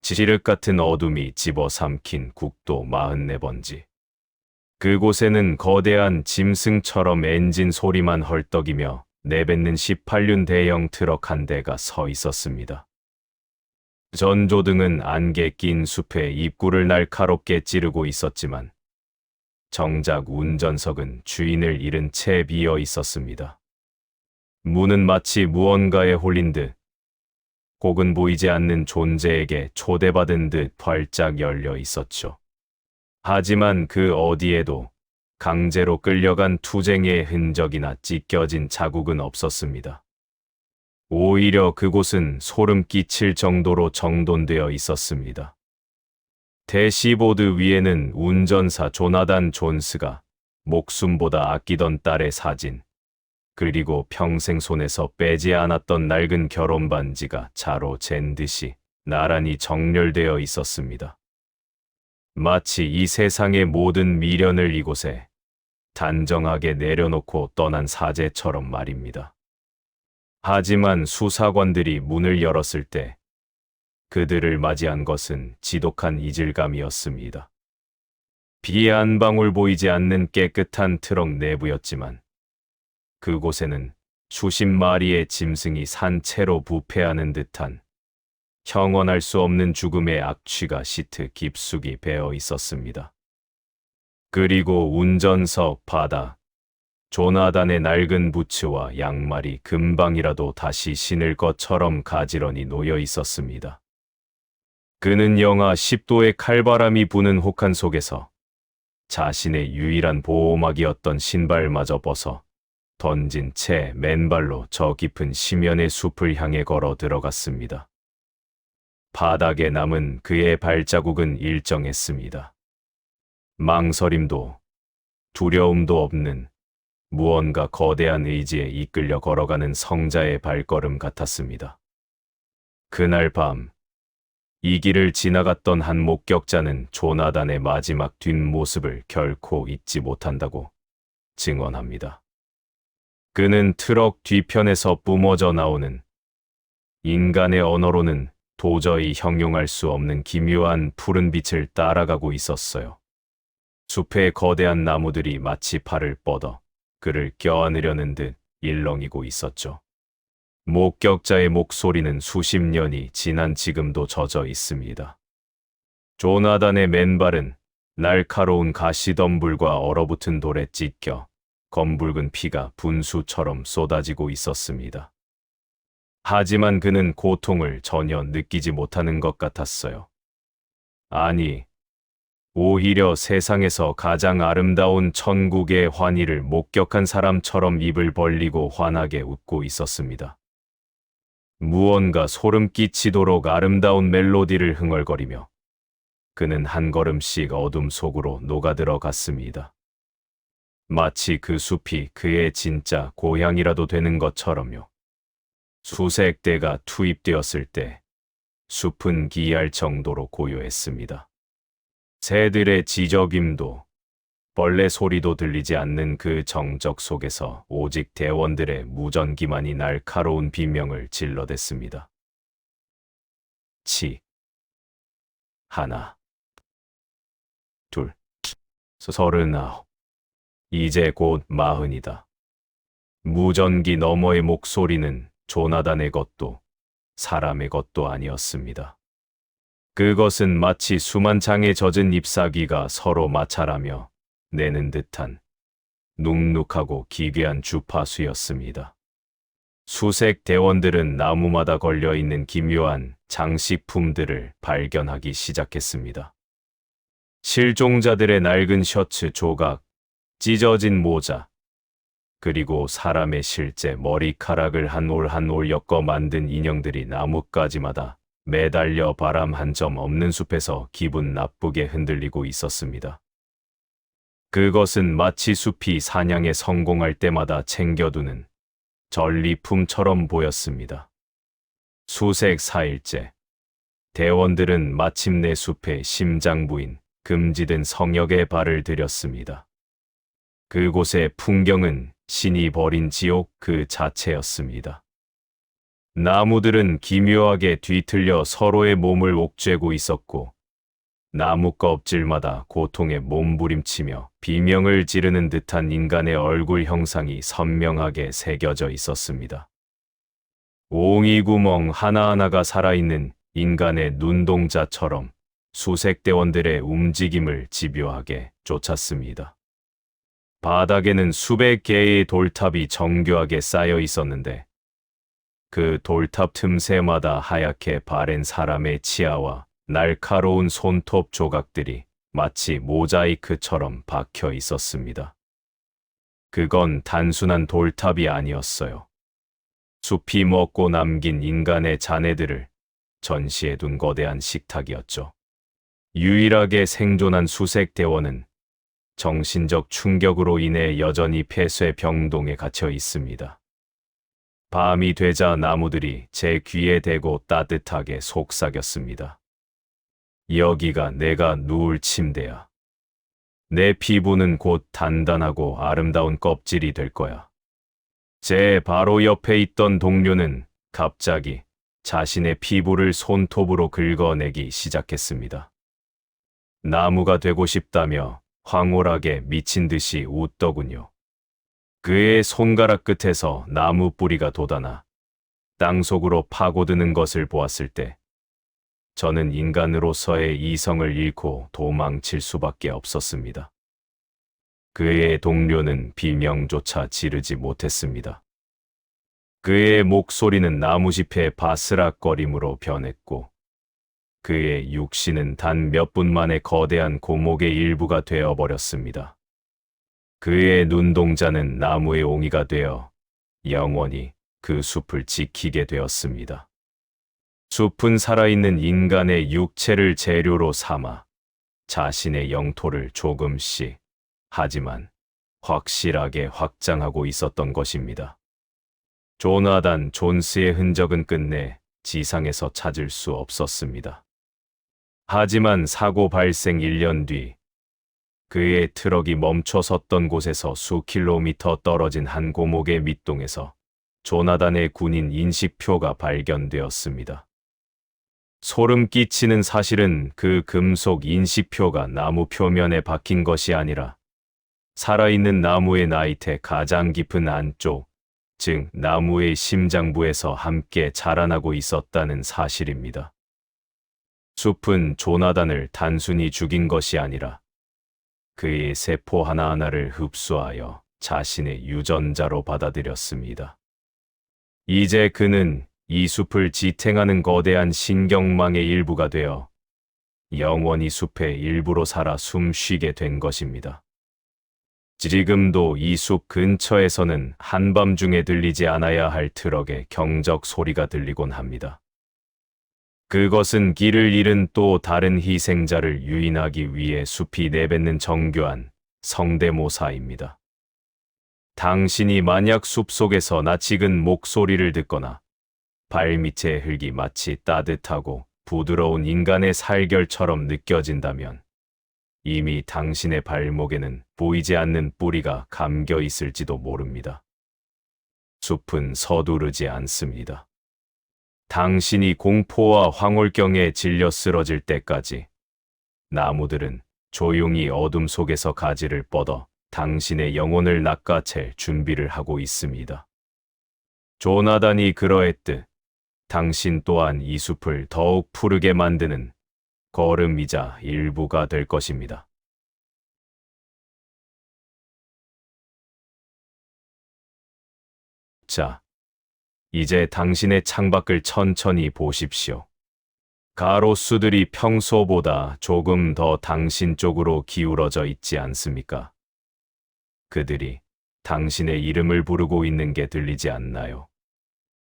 지시륵 같은 어둠이 집어삼킨 국도 44번지. 그곳에는 거대한 짐승처럼 엔진 소리만 헐떡이며 내뱉는 18륜 대형 트럭 한 대가 서 있었습니다. 전조등은 안개 낀 숲의 입구를 날카롭게 찌르고 있었지만 정작 운전석은 주인을 잃은 채 비어 있었습니다. 문은 마치 무언가에 홀린 듯 혹은 보이지 않는 존재에게 초대받은 듯 활짝 열려 있었죠. 하지만 그 어디에도 강제로 끌려간 투쟁의 흔적이나 찢겨진 자국은 없었습니다. 오히려 그곳은 소름 끼칠 정도로 정돈되어 있었습니다. 대시보드 위에는 운전사 조나단 존스가 목숨보다 아끼던 딸의 사진, 그리고 평생 손에서 빼지 않았던 낡은 결혼 반지가 자로 잰 듯이 나란히 정렬되어 있었습니다. 마치 이 세상의 모든 미련을 이곳에 단정하게 내려놓고 떠난 사제처럼 말입니다. 하지만 수사관들이 문을 열었을 때 그들을 맞이한 것은 지독한 이질감이었습니다. 비 한 방울 보이지 않는 깨끗한 트럭 내부였지만 그곳에는 수십 마리의 짐승이 산채로 부패하는 듯한 형언할 수 없는 죽음의 악취가 시트 깊숙이 배어 있었습니다. 그리고 운전석 바닥, 조나단의 낡은 부츠와 양말이 금방이라도 다시 신을 것처럼 가지런히 놓여 있었습니다. 그는 영하 10도의 칼바람이 부는 혹한 속에서 자신의 유일한 보호막이었던 신발마저 벗어 던진 채 맨발로 저 깊은 심연의 숲을 향해 걸어 들어갔습니다. 바닥에 남은 그의 발자국은 일정했습니다. 망설임도 두려움도 없는 무언가 거대한 의지에 이끌려 걸어가는 성자의 발걸음 같았습니다. 그날 밤, 이 길을 지나갔던 한 목격자는 조나단의 마지막 뒷모습을 결코 잊지 못한다고 증언합니다. 그는 트럭 뒤편에서 뿜어져 나오는 인간의 언어로는 도저히 형용할 수 없는 기묘한 푸른 빛을 따라가고 있었어요. 숲의 거대한 나무들이 마치 팔을 뻗어 그를 껴안으려는 듯 일렁이고 있었죠. 목격자의 목소리는 수십 년이 지난 지금도 젖어 있습니다. 조나단의 맨발은 날카로운 가시덤불과 얼어붙은 돌에 찢겨 검붉은 피가 분수처럼 쏟아지고 있었습니다. 하지만 그는 고통을 전혀 느끼지 못하는 것 같았어요. 아니, 오히려 세상에서 가장 아름다운 천국의 환희를 목격한 사람처럼 입을 벌리고 환하게 웃고 있었습니다. 무언가 소름 끼치도록 아름다운 멜로디를 흥얼거리며 그는 한 걸음씩 어둠 속으로 녹아들어갔습니다. 마치 그 숲이 그의 진짜 고향이라도 되는 것처럼요. 수색대가 투입되었을 때 숲은 기이할 정도로 고요했습니다. 새들의 지저귀도 벌레 소리도 들리지 않는 그 정적 속에서 오직 대원들의 무전기만이 날카로운 비명을 질러댔습니다. 치. 하나. 둘. 39. 이제 곧 40이다. 무전기 너머의 목소리는 조나단의 것도 사람의 것도 아니었습니다. 그것은 마치 수만 장에 젖은 잎사귀가 서로 마찰하며 내는 듯한 눅눅하고 기괴한 주파수였습니다. 수색 대원들은 나무마다 걸려있는 기묘한 장식품들을 발견하기 시작했습니다. 실종자들의 낡은 셔츠 조각, 찢어진 모자, 그리고 사람의 실제 머리카락을 한 올 한 올 엮어 만든 인형들이 나뭇가지마다 매달려 바람 한 점 없는 숲에서 기분 나쁘게 흔들리고 있었습니다. 그것은 마치 숲이 사냥에 성공할 때마다 챙겨두는 전리품처럼 보였습니다. 수색 4일째, 대원들은 마침내 숲의 심장부인 금지된 성역에 발을 들였습니다. 그곳의 풍경은 신이 버린 지옥 그 자체였습니다. 나무들은 기묘하게 뒤틀려 서로의 몸을 옥죄고 있었고, 나무 껍질마다 고통에 몸부림치며 비명을 지르는 듯한 인간의 얼굴 형상이 선명하게 새겨져 있었습니다. 옹이구멍 하나하나가 살아있는 인간의 눈동자처럼 수색대원들의 움직임을 집요하게 쫓았습니다. 바닥에는 수백 개의 돌탑이 정교하게 쌓여 있었는데 그 돌탑 틈새마다 하얗게 바랜 사람의 치아와 날카로운 손톱 조각들이 마치 모자이크처럼 박혀 있었습니다. 그건 단순한 돌탑이 아니었어요. 숲이 먹고 남긴 인간의 잔해들을 전시해둔 거대한 식탁이었죠. 유일하게 생존한 수색대원은 정신적 충격으로 인해 여전히 폐쇄병동에 갇혀 있습니다. 밤이 되자 나무들이 제 귀에 대고 따뜻하게 속삭였습니다. 여기가 내가 누울 침대야. 내 피부는 곧 단단하고 아름다운 껍질이 될 거야. 제 바로 옆에 있던 동료는 갑자기 자신의 피부를 손톱으로 긁어내기 시작했습니다. 나무가 되고 싶다며 황홀하게 미친 듯이 웃더군요. 그의 손가락 끝에서 나무 뿌리가 돋아나 땅속으로 파고드는 것을 보았을 때 저는 인간으로서의 이성을 잃고 도망칠 수밖에 없었습니다. 그의 동료는 비명조차 지르지 못했습니다. 그의 목소리는 나무짚의 바스락거림으로 변했고 그의 육신은 단 몇 분 만에 거대한 고목의 일부가 되어버렸습니다. 그의 눈동자는 나무의 옹이가 되어 영원히 그 숲을 지키게 되었습니다. 숲은 살아있는 인간의 육체를 재료로 삼아 자신의 영토를 조금씩 하지만 확실하게 확장하고 있었던 것입니다. 조나단 존스의 흔적은 끝내 지상에서 찾을 수 없었습니다. 하지만 사고 발생 1년 뒤 그의 트럭이 멈춰 섰던 곳에서 수킬로미터 떨어진 한 고목의 밑동에서 조나단의 군인 인식표가 발견되었습니다. 소름 끼치는 사실은 그 금속 인식표가 나무 표면에 박힌 것이 아니라 살아있는 나무의 나이테 가장 깊은 안쪽, 즉 나무의 심장부에서 함께 자라나고 있었다는 사실입니다. 숲은 조나단을 단순히 죽인 것이 아니라 그의 세포 하나하나를 흡수하여 자신의 유전자로 받아들였습니다. 이제 그는 이 숲을 지탱하는 거대한 신경망의 일부가 되어 영원히 숲의 일부로 살아 숨쉬게 된 것입니다. 지금도 이 숲 근처에서는 한밤중에 들리지 않아야 할 트럭의 경적 소리가 들리곤 합니다. 그것은 길을 잃은 또 다른 희생자를 유인하기 위해 숲이 내뱉는 정교한 성대모사입니다. 당신이 만약 숲속에서 낯익은 목소리를 듣거나 발밑의 흙이 마치 따뜻하고 부드러운 인간의 살결처럼 느껴진다면 이미 당신의 발목에는 보이지 않는 뿌리가 감겨 있을지도 모릅니다. 숲은 서두르지 않습니다. 당신이 공포와 황홀경에 질려 쓰러질 때까지 나무들은 조용히 어둠 속에서 가지를 뻗어 당신의 영혼을 낚아챌 준비를 하고 있습니다. 조나단이 그러했듯 당신 또한 이 숲을 더욱 푸르게 만드는 걸음이자 일부가 될 것입니다. 자, 이제 당신의 창밖을 천천히 보십시오. 가로수들이 평소보다 조금 더 당신 쪽으로 기울어져 있지 않습니까? 그들이 당신의 이름을 부르고 있는 게 들리지 않나요?